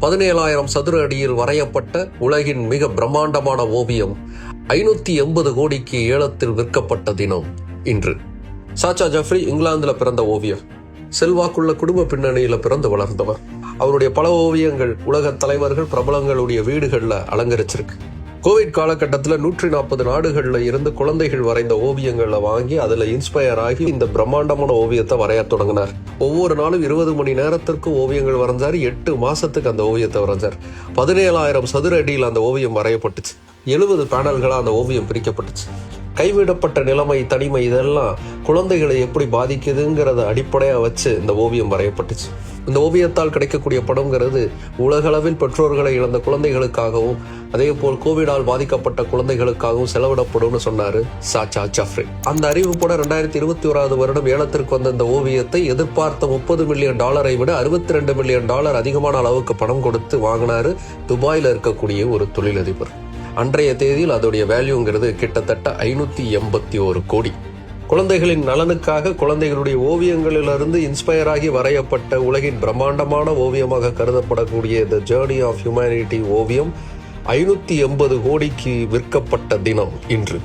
17,000 சதுர அடியில் வரையப்பட்ட உலகின் மிக பிரம்மாண்டமான ஓவியம் 580 கோடிக்கு ஏலத்தில் விற்கப்பட்ட தினம் இன்று. சாச்சா ஜெஃப்ரி இங்கிலாந்துல பிறந்த ஓவியர். செல்வாக்குள்ள குடும்ப பின்னணியில பிறந்து வளர்ந்தவர். அவருடைய பல ஓவியங்கள் உலக தலைவர்கள் பிரபலங்களுடைய வீடுகள்ல அலங்கரிச்சிருக்கு. கோவிட் காலகட்டத்தில் 140 நாடுகள்ல இருந்து குழந்தைகள் வரைந்த ஓவியங்களை வாங்கி அதுல இன்ஸ்பயர் ஆகி இந்த பிரம்மாண்டமான ஓவியத்தை வரைய தொடங்கினார். ஒவ்வொரு நாளும் 20 மணி நேரத்திற்கு ஓவியங்கள் வரைஞ்சாரு. 8 மாசத்துக்கு அந்த ஓவியத்தை வரைஞ்சார். 17,000 சதுர அடியில் அந்த ஓவியம் வரையப்பட்டுச்சு. 70 பேனல்களா அந்த ஓவியம் பிரிக்கப்பட்டுச்சு. கைவிடப்பட்ட நிலைமை, தனிமை, இதெல்லாம் குழந்தைகளை எப்படி பாதிக்குதுங்கிறத அடிப்படையா வச்சு இந்த ஓவியம் வரையப்பட்டுச்சு. இந்த ஓவியத்தால் கிடைக்கக்கூடிய பணம்ங்கிறது உலகளவில் பெற்றோர்களை இழந்த குழந்தைகளுக்காகவும் அதே போல் கோவிடால் பாதிக்கப்பட்ட குழந்தைகளுக்காகவும் செலவிடப்படும்னு சொன்னாரு சாச்சா ஜெஃப்ரி. அந்த அறிவிப்போட 2021 வருடம் ஏலத்திற்கு வந்த இந்த ஓவியத்தை எதிர்பார்த்த $30 மில்லியன் விட $62 மில்லியன் அதிகமான அளவுக்கு பணம் கொடுத்து வாங்கினாரு துபாயில இருக்கக்கூடிய ஒரு தொழிலதிபர். அன்றைய தேதியில் அதோடைய வேல்யூங்கிறது கிட்டத்தட்ட 581 கோடி. குழந்தைகளின் நலனுக்காக குழந்தைகளுடைய ஓவியங்களிலிருந்து இன்ஸ்பயர் ஆகி வரையப்பட்ட உலகின் பிரம்மாண்டமான ஓவியமாக கருதப்படக்கூடிய தி ஜர்னி ஆஃப் ஹியூமனிட்டி ஓவியம் 580 கோடிக்கு விற்கப்பட்ட தினம் இன்று.